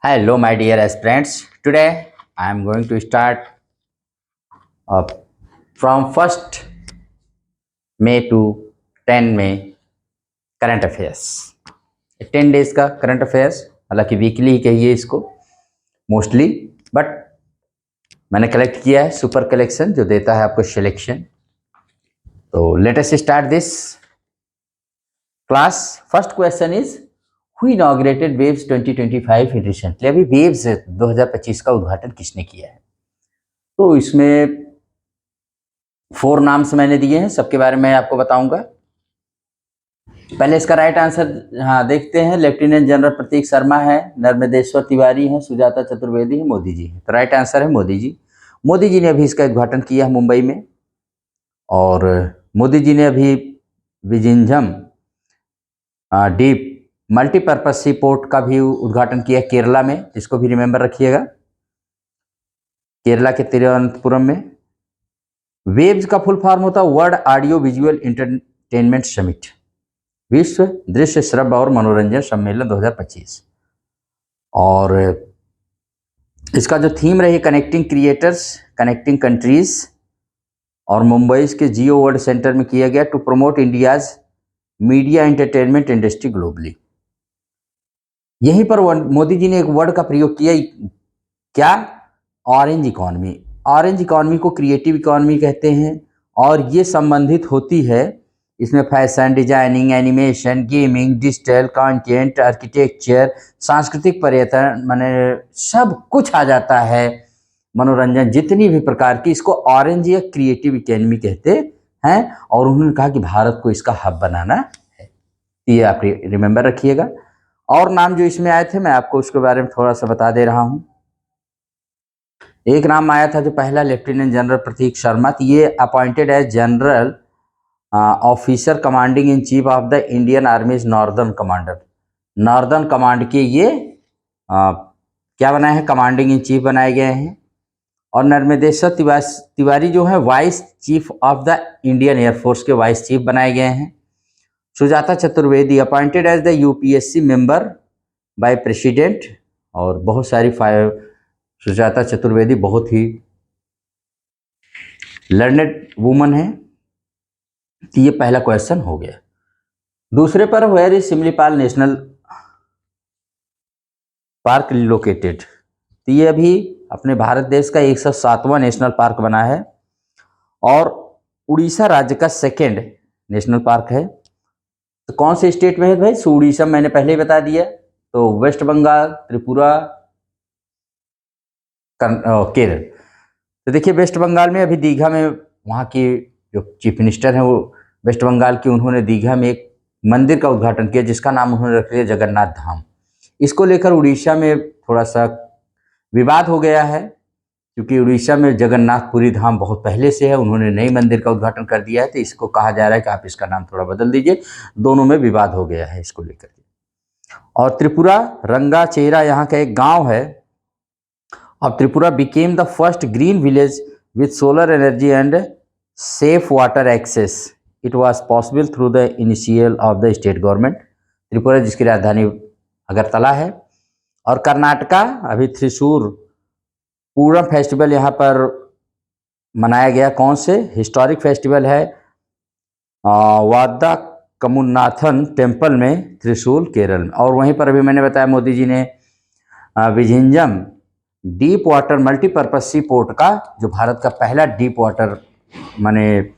Hello, my dear aspirants. Today I am going to start uh, from 1st May to 10 May current affairs. 10 days का current affairs, हालांकि weekly ही कहिए इसको mostly, but मैंने collect किया है super collection जो देता है आपको सिलेक्शन। तो let us start this class. First question is who inaugurated waves 2025 recently. अभी वेव्स 2025 का उद्घाटन किसने किया है? तो इसमें 4 नाम्स मैंने दिए हैं, सबके बारे में आपको बताऊंगा। पहले इसका राइट आंसर देखते हैं। लेफ्टिनेंट जनरल प्रतीक शर्मा है, नर्मदेश्वर तिवारी हैं, सुजाता चतुर्वेदी है, मोदी जी है। तो राइट आंसर है मोदी जी। मोदी जी ने अभी इसका उद्घाटन किया है मुंबई में। और मोदी जी ने अभी विजिंझम डीप मल्टीपर्पज सी पोर्ट का भी उद्घाटन किया केरला में, जिसको भी रिमेंबर रखिएगा, केरला के तिरुवनंतपुरम में। वेव्स का फुल फॉर्म होता है world audio visual entertainment summit, विश्व दृश्य श्रव्य और मनोरंजन सम्मेलन 2025। और इसका जो थीम रही कनेक्टिंग क्रिएटर्स कनेक्टिंग कंट्रीज, और मुंबई के जियो वर्ल्ड सेंटर में किया गया to promote India's media entertainment industry globally. यहीं पर मोदी जी ने एक वर्ड का प्रयोग किया, क्या? Orange economy. ऑरेंज इकॉनमी को क्रिएटिव इकॉनमी कहते हैं, और ये संबंधित होती है इसमें fashion, designing, animation, gaming, digital content, architecture, सांस्कृतिक पर्यटन, माने सब कुछ आ जाता है, मनोरंजन, जितनी भी प्रकार की, इसको ऑरेंज या क्रिएटिव इकोनॉमी कहते हैं। और उन्होंने कहा कि भारत को इसका हब बनाना है। ये आप रिमेंबर रखिएगा। और नाम जो इसमें आए थे मैं आपको उसके बारे में थोड़ा सा बता दे रहा हूं। एक नाम आया था जो पहला, लेफ्टिनेंट जनरल प्रतीक शर्मा। ये appointed as general officer commanding in chief of the Indian army's northern commander. Northern command के ये क्या बनाए हैं? कमांडिंग इन चीफ बनाए गए हैं। और नर्मदेश्वर तिवारी जो है vice chief of the Indian air force के वाइस चीफ बनाए गए हैं। Sujata Chaturvedi appointed as the UPSC member by president. और बहुत सारी सुजाता चतुर्वेदी बहुत ही लर्नेड वुमन है। तो ये पहला क्वेश्चन हो गया। दूसरे पर, where is Similipal national park located. तो ये अभी अपने भारत देश का 107वां नेशनल पार्क बना है, और उड़ीसा राज्य का 2nd नेशनल पार्क है। तो कौन से स्टेट में है भाई? उड़ीसा मैंने पहले ही बता दिया। तो वेस्ट बंगाल, त्रिपुरा, केरल। तो देखिए वेस्ट बंगाल में अभी दीघा में वहाँ की जो चीफ मिनिस्टर हैं वो वेस्ट बंगाल की, उन्होंने दीघा में एक मंदिर का उद्घाटन किया जिसका नाम उन्होंने रख लिया जगन्नाथ धाम। इसको लेकर उड़ीसा में थोड़ा सा विवाद हो गया है, क्योंकि उड़ीसा में जगन्नाथपुरी धाम बहुत पहले से है, उन्होंने नई मंदिर का उद्घाटन कर दिया है। तो इसको कहा जा रहा है कि आप इसका नाम थोड़ा बदल दीजिए। दोनों में विवाद हो गया है इसको लेकर। और त्रिपुरा रंगाचेरा यहाँ का एक गांव है। अब Tripura became the first green village with solar energy and safe water access. It was possible through the initial of the state government. Tripura जिसकी राजधानी अगरतला है। और कर्नाटका अभी त्रिशूर पूरम फेस्टिवल यहाँ पर मनाया गया। कौन से? हिस्टोरिक फेस्टिवल है वादा कमुन्नाथन टेम्पल में, त्रिशूल, केरल में। और वहीं पर अभी मैंने बताया मोदी जी ने विझिंजम डीप वाटर मल्टीपर्पज सी पोर्ट का, जो भारत का पहला डीप वाटर माने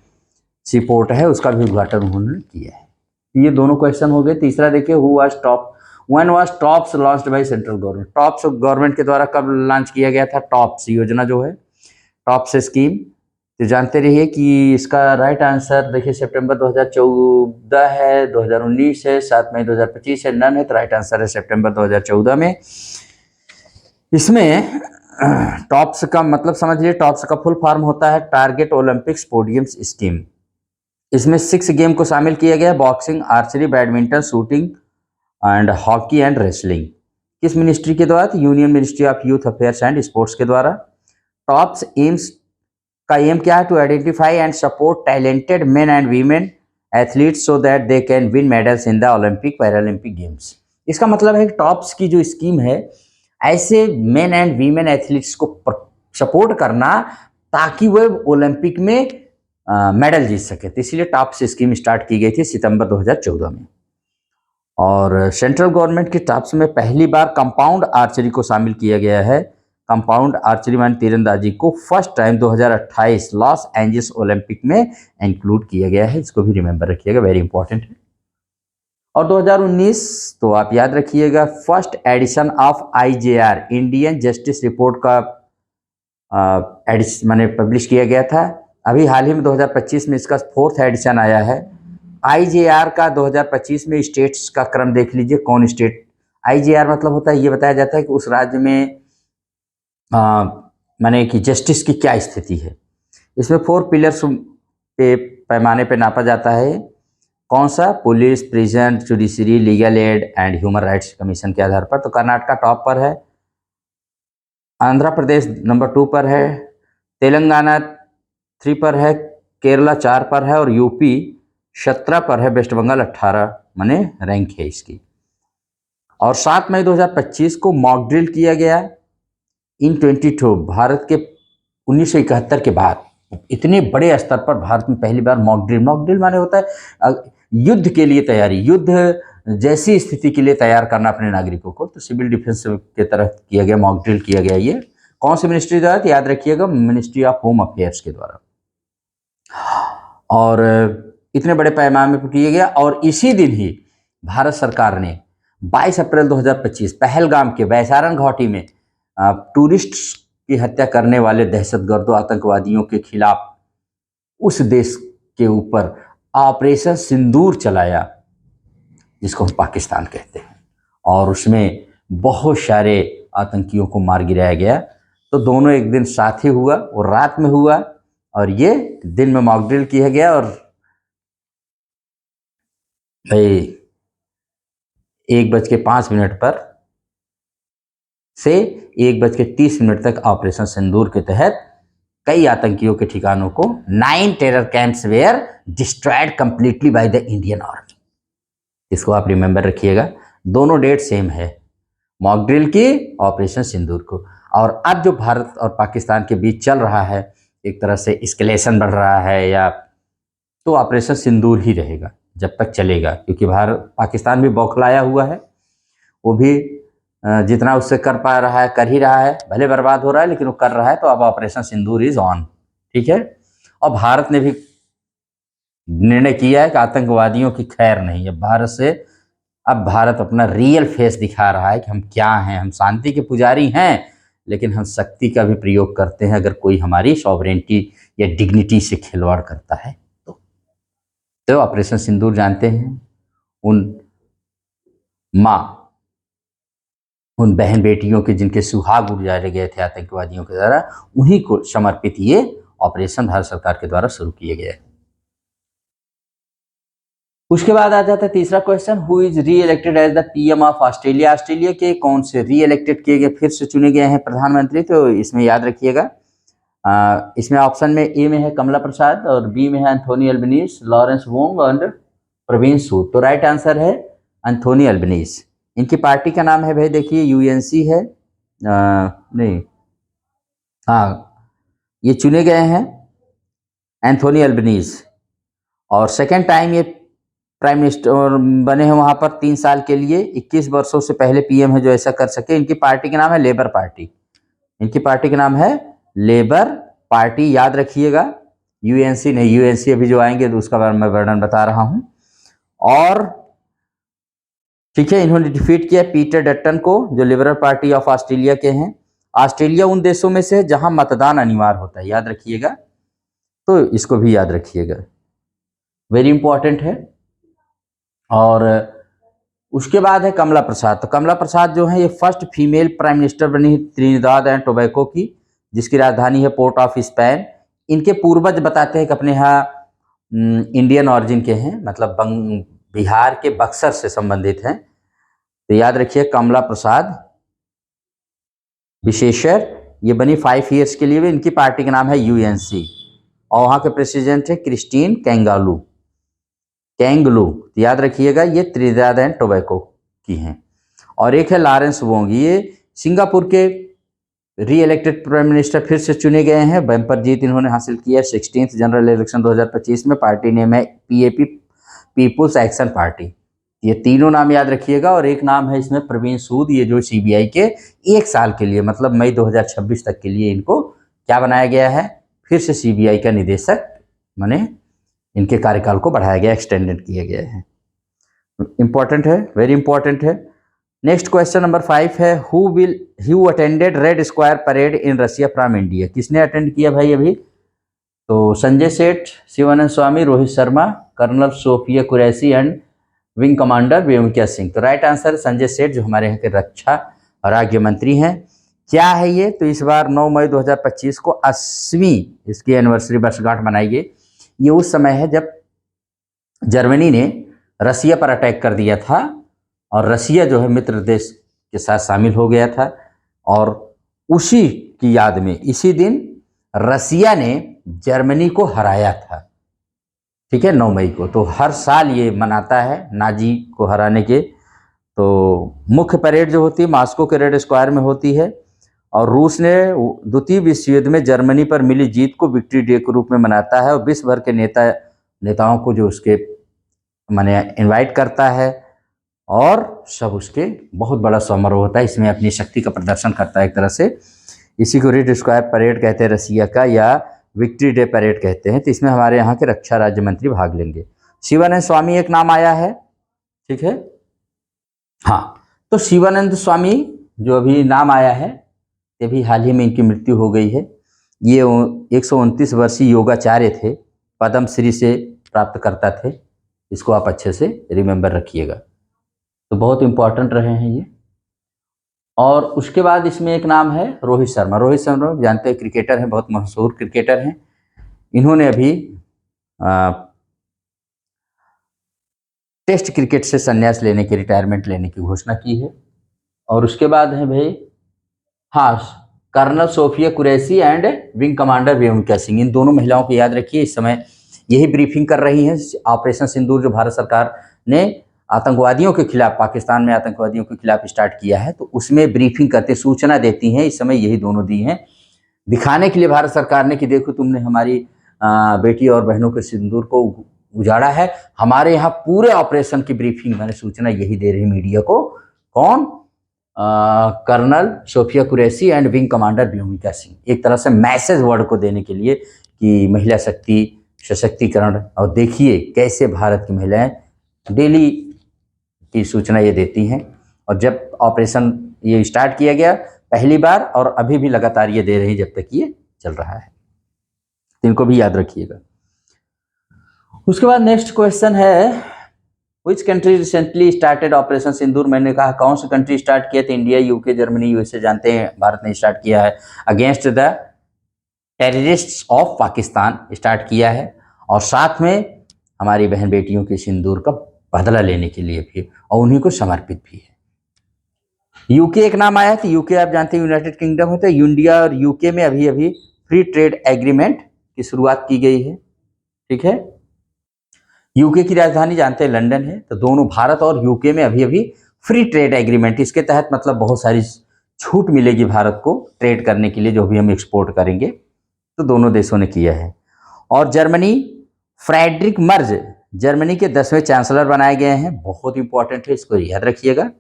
सी पोर्ट है, उसका भी उद्घाटन उन्होंने किया है। ये दोनों क्वेश्चन हो गए। तीसरा देखिए, who was top when was tops launched by central government. Tops government के द्वारा कब लॉन्च किया गया था? टॉप्स योजना जो है, टॉप्स स्कीम। तो जानते रहिए कि इसका राइट आंसर देखिए सितंबर 2014 है, 2019 है, 7 मई 2025 है, नन है। तो राइट आंसर है सितंबर 2014 में। इसमें टॉप्स का मतलब समझिए, टॉप्स का फुल फॉर्म होता है टारगेट ओलंपिक्स पोडियम्स स्कीम। इसमें 6 गेम को शामिल किया गया, boxing, archery, badminton, shooting and hockey and wrestling. किस मिनिस्ट्री के द्वारा? Union ministry of youth affairs and sports के द्वारा। टॉप्स एम्स का एम क्या है? To identify and support talented men and women athletes so that they can win medals in the Olympic Paralympic games. इसका मतलब है कि टॉप्स की जो स्कीम है ऐसे मेन एंड वीमेन एथलीट्स को सपोर्ट करना ताकि वह ओलंपिक में मेडल जीत सके। तो इसलिए टॉप से स्कीम स्टार्ट की गई थी सितंबर 2014 में। और सेंट्रल गवर्नमेंट की टॉप्स में पहली बार कंपाउंड आर्चरी को शामिल किया गया है। कंपाउंड आर्चरी मान तीरंदाजी को first time 2028 Los Angeles Olympic में इंक्लूड किया गया है। इसको भी रिमेंबर रखिएगा, वेरी इंपॉर्टेंट है। और 2019 तो आप याद रखिएगा, first edition of IJR Indian justice report का मैंने पब्लिश किया गया था। अभी हाल ही में 2025 में इसका फोर्थ एडिशन आया है। IJR का 2025 में स्टेट्स का क्रम देख लीजिए, कौन स्टेट। IJR मतलब होता है, ये बताया जाता है कि उस राज्य में माने कि जस्टिस की क्या स्थिति है। इसमें 4 पिलर्स पे पैमाने पे नापा जाता है। कौन सा? Police, prison, judiciary, legal aid and human rights commission के आधार पर। तो कर्नाटका टॉप पर है, आंध्र प्रदेश नंबर 2 पर है, तेलंगाना 3 पर है, केरला 4 पर है और यूपी 17 पर है, वेस्ट बंगाल 18 माने रैंक है इसकी। और 7 मई 2025 को मॉक ड्रिल किया गया इन 22 भारत के 1971 के बाद इतने बड़े स्तर पर भारत में पहली बार मॉक ड्रिल। मॉक ड्रिल माने होता है युद्ध के लिए तैयारी, युद्ध जैसी स्थिति के लिए तैयार करना अपने नागरिकों को। तो सिविल डिफेंस के तरह किया गया, मॉक ड्रिल किया गया। ये कौन सी मिनिस्ट्री द्वारा? तो याद रखिएगा, मिनिस्ट्री ऑफ होम अफेयर्स के द्वारा। और इतने बड़े पैमाने पर किया गया। और इसी दिन ही भारत सरकार ने 22 अप्रैल 2025 पहलगाम के वैसारन घाटी में टूरिस्ट की हत्या करने वाले दहशतगर्दों, आतंकवादियों के खिलाफ उस देश के ऊपर ऑपरेशन सिंदूर चलाया, जिसको हम पाकिस्तान कहते हैं। और उसमें बहुत सारे आतंकियों को मार गिराया गया। तो दोनों एक दिन साथ ही हुआ और रात में हुआ, और ये दिन में मॉक ड्रिल किया गया। और भाई 1:05 पर से 1:30 तक ऑपरेशन सिंदूर के तहत कई आतंकियों के ठिकानों को 9 terror camps were destroyed completely by the Indian army. इसको आप रिमेंबर रखिएगा, दोनों डेट सेम है, मॉक ड्रिल की, ऑपरेशन सिंदूर को। और अब जो भारत और पाकिस्तान के बीच चल रहा है, एक तरह से एस्केलेशन बढ़ रहा है, या तो ऑपरेशन सिंदूर ही रहेगा जब तक चलेगा, क्योंकि भारत पाकिस्तान भी बौखलाया हुआ है। वो भी जितना उससे कर पा रहा है कर ही रहा है, भले बर्बाद हो रहा है लेकिन वो कर रहा है। तो अब ऑपरेशन सिंदूर इज ऑन, ठीक है। और भारत ने भी निर्णय किया है कि आतंकवादियों की खैर नहीं है भारत से। अब भारत अपना रियल फेस दिखा रहा है कि हम क्या हैं। हम शांति के पुजारी हैं, लेकिन हम शक्ति का भी प्रयोग करते हैं अगर कोई हमारी सॉवरेनिटी या डिग्निटी से खिलवाड़ करता है तो ऑपरेशन सिंदूर जानते हैं, उन माँ, उन बहन बेटियों के जिनके सुहाग उजाड़े गए थे आतंकवादियों के द्वारा, उन्हीं को समर्पित ये ऑपरेशन भारत सरकार के द्वारा शुरू किया गया है। उसके बाद आ जाता है तीसरा question, who is reelected as the PM of Australia. Australia के कौन से री इलेक्टेड किए गए, फिर से चुने गए हैं प्रधानमंत्री। तो इसमें याद रखिएगा, इसमें ऑप्शन में ए में है कमला प्रसाद और बी में है एंथोनी अल्बनीज, लॉरेंस वोंग और प्रवीण सूद। तो राइट आंसर है एंथोनी अल्बनीज। इनकी पार्टी का नाम है भाई देखिए UNC है, नहीं, हाँ, ये चुने गए हैं एंथोनी अल्बनीज। और सेकेंड टाइम ये प्राइम मिनिस्टर बने हैं वहाँ पर 3 साल के लिए। 21 वर्षों से पहले PM है जो ऐसा कर सके। इनकी पार्टी का नाम है लेबर पार्टी। इनकी पार्टी का नाम है लेबर पार्टी, याद रखिएगा, UNC नहीं। UNC अभी जो आएंगे तो उसका मैं वर्णन बता रहा हूँ। और ठीक है, इन्होंने डिफीट किया पीटर डट्टन को, जो लिबरल पार्टी ऑफ ऑस्ट्रेलिया के हैं। ऑस्ट्रेलिया उन देशों में से है जहां मतदान अनिवार्य होता है, याद रखिएगा, तो इसको भी याद रखिएगा, वेरी इंपॉर्टेंट है। और उसके बाद है कमला प्रसाद। तो कमला प्रसाद जो है ये फर्स्ट फीमेल प्राइम मिनिस्टर बनी त्रिनिदाद एंड टोबैको की, जिसकी राजधानी है पोर्ट ऑफ स्पेन। इनके पूर्वज बताते हैं कि अपने यहाँ इंडियन ऑरिजिन के हैं, मतलब बिहार के बक्सर से संबंधित हैं। तो याद रखिए कमला प्रसाद विशेषर, ये बनी 5 ईयर्स के लिए भी। इनकी पार्टी का नाम है UNC और वहाँ के प्रेसिडेंट है क्रिस्टीन कैंगलू। तो याद रखिएगा ये त्रिनिदाद एंड टोबैको की हैं। और एक है लॉरेंस वोंग, ये सिंगापुर के री इलेक्टेड प्राइम मिनिस्टर फिर से चुने गए हैं, बम्पर जीत इन्होंने हासिल की है 16th जनरल इलेक्शन 2025 में। पार्टी नेम है पीएपी, पीपुल्स एक्शन पार्टी। ये तीनों नाम याद रखिएगा। और एक नाम है इसमें प्रवीण सूद, ये जो सीबीआई के 1 साल के लिए मतलब मई 2026 तक के लिए इनको क्या बनाया गया है, फिर से सीबीआई का निदेशक, माने इनके कार्यकाल को बढ़ाया गया, एक्सटेंडेड किया गया है। इंपॉर्टेंट है, वेरी इंपॉर्टेंट है। नेक्स्ट क्वेश्चन नंबर 5 है, who attended red square parade in Russia from India. किसने अटेंड किया भाई अभी? तो Sanjay Seth, Shivanand Swami, Rohit Sharma, colonel Sofiya Qureshi and wing commander Vyomika Singh. तो राइट आंसर संजय सेठ, जो हमारे यहाँ के रक्षा राज्य मंत्री हैं। क्या है ये? तो इस बार 9 मई 2025 को 80वीं इसकी एनिवर्सरी वर्षगांठ मनाई गई। ये उस समय है जब जर्मनी ने रसिया पर अटैक कर दिया था और रसिया जो है मित्र देश के साथ शामिल हो गया था। और उसी की याद में इसी दिन रसिया ने जर्मनी को हराया था, ठीक है, 9 मई को। तो हर साल ये मनाता है नाजी को हराने के। तो मुख्य परेड जो होती है मॉस्को के रेड स्क्वायर में होती है। और रूस ने द्वितीय विश्व युद्ध में जर्मनी पर मिली जीत को विक्ट्री डे के रूप में मनाता है और विश्व भर के नेताओं को जो उसके माने इनवाइट करता है और सब उसके बहुत बड़ा समारोह होता है, इसमें अपनी शक्ति का प्रदर्शन करता है एक तरह से। इसी को रेड स्क्वायर परेड कहते हैं रसिया का, या विक्ट्री डे परेड कहते हैं। तो इसमें हमारे यहाँ के रक्षा राज्य मंत्री भाग लेंगे। शिवानंद स्वामी एक नाम आया है, ठीक है, हाँ। तो शिवानंद स्वामी जो अभी नाम आया है, ये भी हाल ही में इनकी मृत्यु हो गई है। ये 129 वर्षीय योगाचार्य थे, पद्मश्री से प्राप्त करता थे। इसको आप अच्छे से रिमेंबर रखिएगा। तो बहुत इंपॉर्टेंट रहे हैं ये। और उसके बाद इसमें एक नाम है रोहित शर्मा। रोहित शर्मा जानते हैं क्रिकेटर हैं, बहुत मशहूर क्रिकेटर हैं। इन्होंने अभी टेस्ट क्रिकेट से संन्यास लेने की, रिटायरमेंट लेने की घोषणा की है। और उसके बाद है भाई, हाँ, colonel Sofiya Qureshi and wing commander Vyomika Singh. इन दोनों महिलाओं को याद रखिए, इस समय यही ब्रीफिंग कर रही हैं। ऑपरेशन सिंदूर जो भारत सरकार ने आतंकवादियों के खिलाफ, पाकिस्तान में आतंकवादियों के खिलाफ स्टार्ट किया है, तो उसमें ब्रीफिंग करते, सूचना देती हैं। इस समय यही दोनों दी हैं, दिखाने के लिए भारत सरकार ने कि देखो तुमने हमारी बेटी और बहनों के सिंदूर को उजाड़ा है। हमारे यहाँ पूरे ऑपरेशन की ब्रीफिंग, मैंने सूचना यही दे रही मीडिया को। कौन? Colonel Sofiya Qureshi and wing commander Vyomika Singh. एक तरह से मैसेज वर्ड को देने के लिए कि महिला शक्ति, सशक्तिकरण। और देखिए कैसे भारत की महिलाएं डेली की सूचना ये देती हैं। और जब ऑपरेशन ये स्टार्ट किया गया पहली बार, और अभी भी लगातार ये दे रही है जब तक ये चल रहा है। इनको भी याद रखिएगा। उसके बाद नेक्स्ट क्वेश्चन है, which country recently started operation Sindoor. मैंने कहा कौन सी कंट्री स्टार्ट किया था? India, UK, Germany, USA. जानते हैं भारत ने स्टार्ट किया है against the terrorists of Pakistan, start किया है। और साथ में हमारी बहन बेटियों के सिंदूर का बदला लेने के लिए भी, और उन्हीं को समर्पित भी है। यूके एक नाम आया था। यूके आप जानते हैं यूनाइटेड किंगडम होता है। इंडिया और यूके में अभी अभी फ्री ट्रेड एग्रीमेंट की शुरुआत की गई है, ठीक है। यूके की राजधानी जानते हैं लंदन है। तो दोनों भारत और यूके में अभी अभी फ्री ट्रेड एग्रीमेंट, इसके तहत मतलब बहुत सारी छूट मिलेगी भारत को ट्रेड करने के लिए, जो भी हम एक्सपोर्ट करेंगे। तो दोनों देशों ने किया है। और जर्मनी, फ्रेडरिक मर्ज जर्मनी के 10वें चांसलर बनाए गए हैं, बहुत इंपॉर्टेंट है, इसको याद रखिएगा।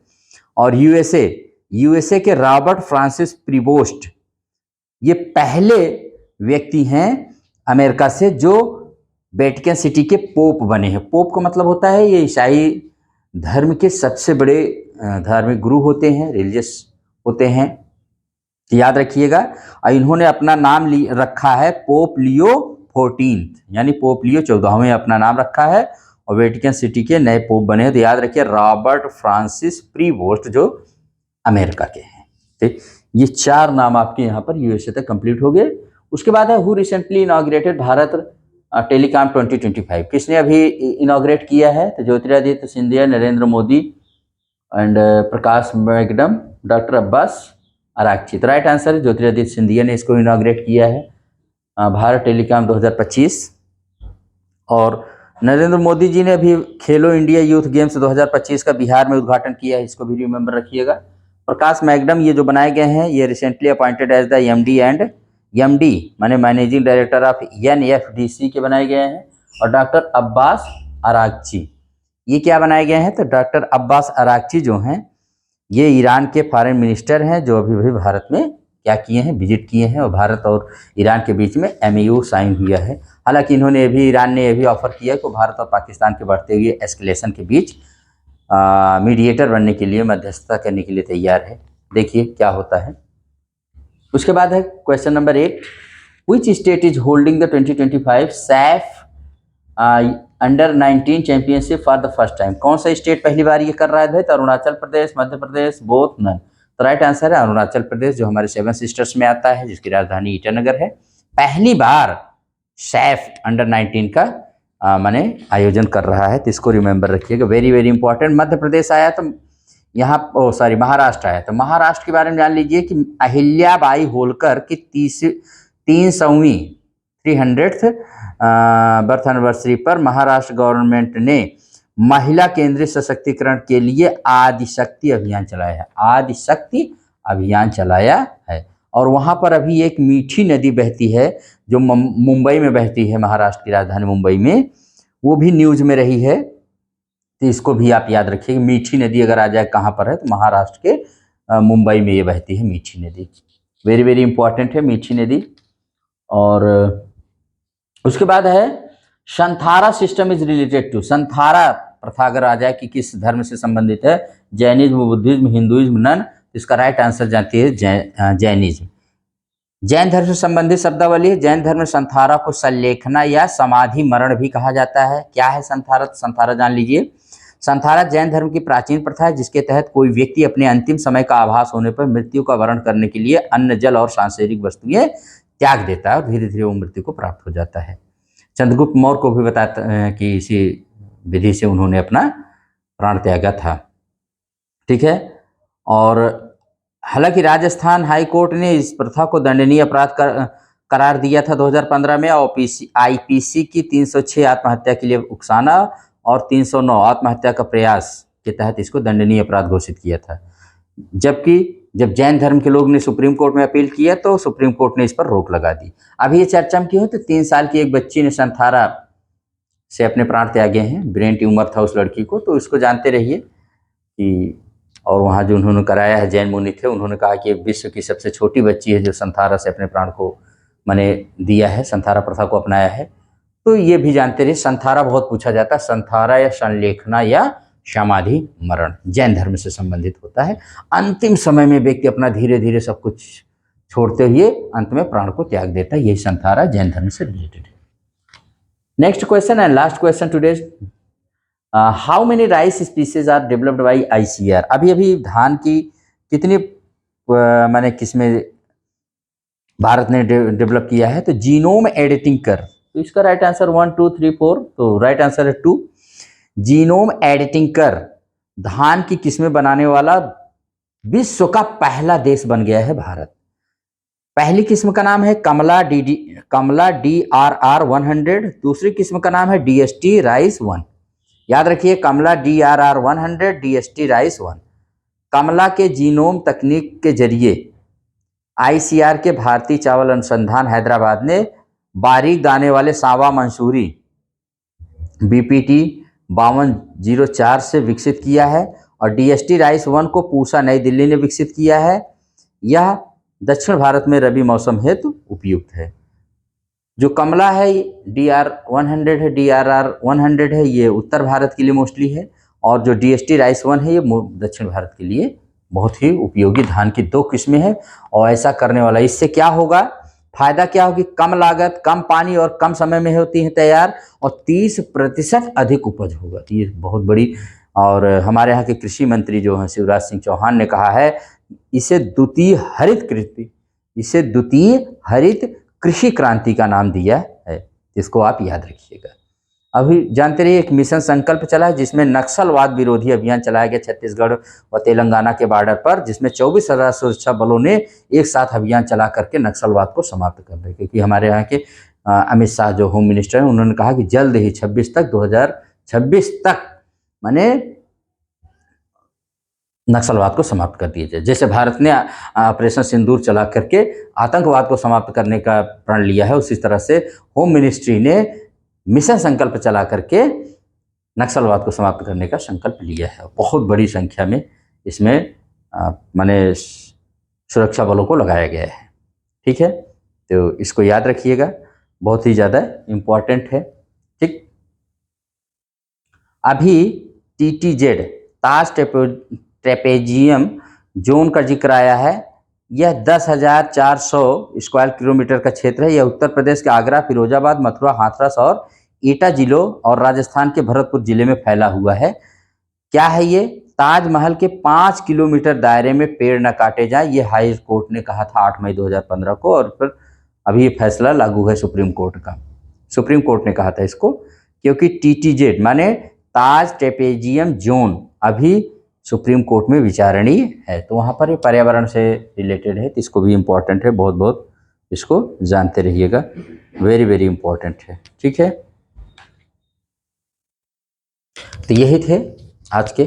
और यूएसए के रॉबर्ट फ्रांसिस प्रीबोस्ट, ये पहले व्यक्ति हैं अमेरिका से जो वेटिकन सिटी के पोप बने हैं। पोप का मतलब होता है ये ईसाई धर्म के सबसे बड़े धार्मिक गुरु होते हैं, रिलीजियस होते हैं, याद रखिएगा। और इन्होंने अपना नाम रखा है पोप लियो 14, यानी पोप लियो 14वें अपना नाम रखा है। और वेटिकन सिटी के नए पोप बने हैं। तो याद रखिए रॉबर्ट फ्रांसिस प्रीवोस्ट जो अमेरिका के हैं। ठीक, ये 4 नाम आपके यहाँ पर यूएसए तक कंप्लीट हो गए। उसके बाद है who recently inaugurated Bharat telecom 2025। किसने अभी इनॉग्रेट किया है? तो Jyotiraditya Scindia, Narendra Modi and Prakash McAdam, doctor Abbas Araghchi. तो राइट आंसर है ज्योतिरादित्य सिंधिया ने इसको इनॉग्रेट किया है, भारत टेलीकॉम 2025। और नरेंद्र मोदी जी ने अभी खेलो इंडिया यूथ गेम्स 2025 का बिहार में उद्घाटन किया है, इसको भी रिमेंबर रखिएगा। प्रकाश मैकडम ये जो बनाए गए हैं ये recently appointed as the MD माने मैनेजिंग डायरेक्टर ऑफ एनएफडीसी के बनाए गए हैं। और डॉक्टर अब्बास अरागची ये क्या बनाए गए हैं, तो डॉक्टर अब्बास अरागची जो हैं ये ईरान के फॉरेन मिनिस्टर हैं जो अभी अभी भारत में क्या किए हैं, विजिट किए हैं और भारत और ईरान के बीच में एमओयू साइन हुआ है। हालांकि ईरान ने ये भी ऑफर किया कि भारत और पाकिस्तान के बढ़ते हुए एस्केलेशन के बीच मीडिएटर बनने के लिए, मध्यस्थता करने के लिए तैयार है। देखिए क्या होता है। उसके बाद है question number 8, which state is holding the 2025 Saif under 19 championship for the first time. कौन सा स्टेट पहली बार ये कर रहा है? तो अरुणाचल प्रदेश, मध्य प्रदेश, बोथ, नन। तो राइट आंसर है अरुणाचल प्रदेश, जो हमारे 7 सिस्टर्स में आता है, जिसकी राजधानी ईटानगर है। पहली बार सैफ अंडर 19 का माने आयोजन कर रहा है, तो इसको रिमेंबर रखिएगा, very very important. Madhya Pradesh आया तो यहाँ महाराष्ट्र आया, तो महाराष्ट्र के बारे में जान लीजिए कि अहिल्याबाई होलकर की 300वीं 300th बर्थ एनिवर्सरी पर महाराष्ट्र गवर्नमेंट ने महिला केंद्रीय सशक्तिकरण के लिए आदिशक्ति अभियान चलाया है। आदिशक्ति अभियान चलाया है। और वहाँ पर अभी एक मीठी नदी बहती है जो मुंबई में बहती है, महाराष्ट्र की राजधानी मुंबई में, वो भी न्यूज में रही है, तो इसको भी आप याद रखिए। मीठी नदी अगर आ जाए कहाँ पर है, तो महाराष्ट्र के मुंबई में ये बहती है मीठी नदी। वेरी वेरी इंपॉर्टेंट है मीठी नदी। और उसके बाद है संथारा सिस्टम इज रिलेटेड टू। संथारा प्रथा अगर आ जाए कि किस धर्म से संबंधित है, जैनिज्म, बुद्धिज्म, हिंदुइज्म, नन। इसका राइट आंसर जानती है जैनिज्म। जैन धर्म से संबंधित शब्दावली है। जैन धर्म में संथारा को संलेखना या समाधि मरण भी कहा जाता है। क्या है संथारा? संथारा जान लीजिए। संथारा जैन धर्म की प्राचीन प्रथा है जिसके तहत कोई व्यक्ति अपने अंतिम समय का आभास होने पर मृत्यु का वरण करने के लिए अन्न, जल और सांसारिक वस्तुएं त्याग देता है और धीरे धीरे वो मृत्यु को प्राप्त हो जाता है। चंद्रगुप्त मौर्य को भी बताता है कि इसी विधि से उन्होंने अपना प्राण त्यागा था। ठीक है। और हालांकि राजस्थान हाई कोर्ट ने इस प्रथा को दंडनीय अपराध करार दिया था 2015 में। आईपीसी की 306 आत्महत्या के लिए उकसाना और 309 आत्महत्या का प्रयास के तहत इसको दंडनीय अपराध घोषित किया था। जबकि जब जैन धर्म के लोग ने सुप्रीम कोर्ट में अपील किया तो सुप्रीम कोर्ट ने इस पर रोक लगा दी। अभी ये चर्चा में क्यों है, तो 3 साल की एक बच्ची ने संथारा से अपने प्राण त्यागे हैं। ब्रेन ट्यूमर था उस लड़की को, तो इसको जानते रहिए कि। और वहाँ जो उन्होंने कराया है, जैन मुनि थे, उन्होंने कहा कि विश्व की सबसे छोटी बच्ची है जो संथारा से अपने प्राण को मैंने दिया है, संथारा प्रथा को अपनाया है। तो ये भी जानते रहिए। संथारा बहुत पूछा जाता है। संथारा या संलेखना या समाधि मरण जैन धर्म से संबंधित होता है। अंतिम समय में व्यक्ति अपना धीरे धीरे सब कुछ छोड़ते हुए अंत में प्राण को त्याग देता है। यही संथारा जैन धर्म से रिलेटेड है। Next question and last question today, how many rice species are developed by ICR. अभी अभी धान की कितनी माने किस्में भारत ने डेवलप किया है, तो जीनोम एडिटिंग कर। तो इसका राइट आंसर 1 2 3 4, तो राइट आंसर है 2। जीनोम एडिटिंग कर धान की किस्में बनाने वाला विश्व का पहला देश बन गया है भारत। पहली किस्म का नाम है कमला DRR 100। दूसरी किस्म का नाम है DST राइस 1। याद रखिए, कमला DRR 100, DST राइस 1। कमला के जीनोम तकनीक के जरिए आईसीआर के भारतीय चावल अनुसंधान हैदराबाद ने बारीक दाने वाले सांवा मंसूरी BPT 5204 से विकसित किया है। और DST राइस 1 को पूसा नई दिल्ली ने विकसित किया है। यह दक्षिण भारत में रबी मौसम हेतु उपयुक्त है। जो कमला है DRR 100 है, ये उत्तर भारत के लिए मोस्टली है। और जो DST राइस 1 है, ये दक्षिण भारत के लिए बहुत ही उपयोगी धान की 2 किस्में हैं। और ऐसा करने वाला, इससे क्या होगा, फायदा क्या होगी, कम लागत, कम पानी और कम समय में होती है तैयार, और 30% अधिक उपज होगा। ये बहुत बड़ी। और हमारे यहाँ के कृषि मंत्री जो हैं शिवराज सिंह चौहान ने कहा है इसे द्वितीय हरित कृषि क्रांति का नाम दिया है। इसको आप याद रखिएगा। अभी जानते रहिए एक मिशन संकल्प चला है जिसमें नक्सलवाद विरोधी अभियान चलाया गया छत्तीसगढ़ व तेलंगाना के बॉर्डर पर, जिसमें 24,000 सुरक्षा बलों ने एक साथ अभियान चला करके नक्सलवाद को समाप्त कर दिया। क्योंकि हमारे यहाँ के अमित शाह जो होम मिनिस्टर हैं, उन्होंने कहा कि जल्द ही 2026 तक माने नक्सलवाद को समाप्त कर दिया जाए। जैसे भारत ने ऑपरेशन सिंदूर चला करके आतंकवाद को समाप्त करने का प्रण लिया है, उसी तरह से होम मिनिस्ट्री ने मिशन संकल्प चला करके नक्सलवाद को समाप्त करने का संकल्प लिया है। बहुत बड़ी संख्या में इसमें माने सुरक्षा बलों को लगाया गया है। ठीक है, तो इसको याद रखिएगा, बहुत ही ज़्यादा इम्पॉर्टेंट है। ठीक, अभी TTZ ताज ट्रेपेजियम जोन का जिक्र आया है। यह 10,400 स्क्वायर किलोमीटर का क्षेत्र है। यह उत्तर प्रदेश के आगरा, फिरोजाबाद, मथुरा, हाथरस और एटा जिलों और राजस्थान के भरतपुर जिले में फैला हुआ है। क्या है ये? ताजमहल के 5 किलोमीटर दायरे में पेड़ न काटे जाएं, ये हाई कोर्ट ने कहा था 8 मई 2015 को, और फिर अभी ये फैसला लागू है सुप्रीम कोर्ट का। सुप्रीम कोर्ट ने कहा था इसको, क्योंकि TTZ माने ताज ट्रेपेजियम जोन अभी सुप्रीम कोर्ट में विचारणीय है, तो वहाँ पर ये पर्यावरण से रिलेटेड है, तो इसको भी इम्पोर्टेंट है, बहुत बहुत इसको जानते रहिएगा, वेरी वेरी इम्पोर्टेंट है। ठीक है, तो यही थे आज के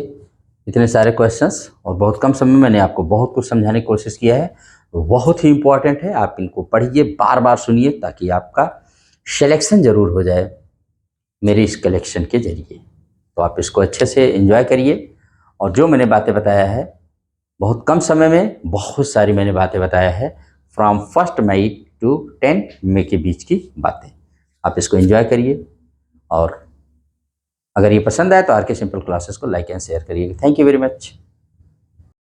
इतने सारे क्वेश्चंस, और बहुत कम समय में मैंने आपको बहुत कुछ समझाने की कोशिश किया है। बहुत ही इम्पोर्टेंट है, आप इनको पढ़िए, बार बार सुनिए, ताकि आपका सिलेक्शन जरूर हो जाए मेरी इस कलेक्शन के जरिए। तो आप इसको अच्छे से एंजॉय करिए, और जो मैंने बातें बताया है बहुत कम समय में बहुत सारी मैंने बातें बताया है, फ्रॉम 1 मई टू 10 मई के बीच की बातें। आप इसको एंजॉय करिए, और अगर ये पसंद आए तो RK सिंपल क्लासेस को लाइक एंड शेयर करिए। Thank you very much.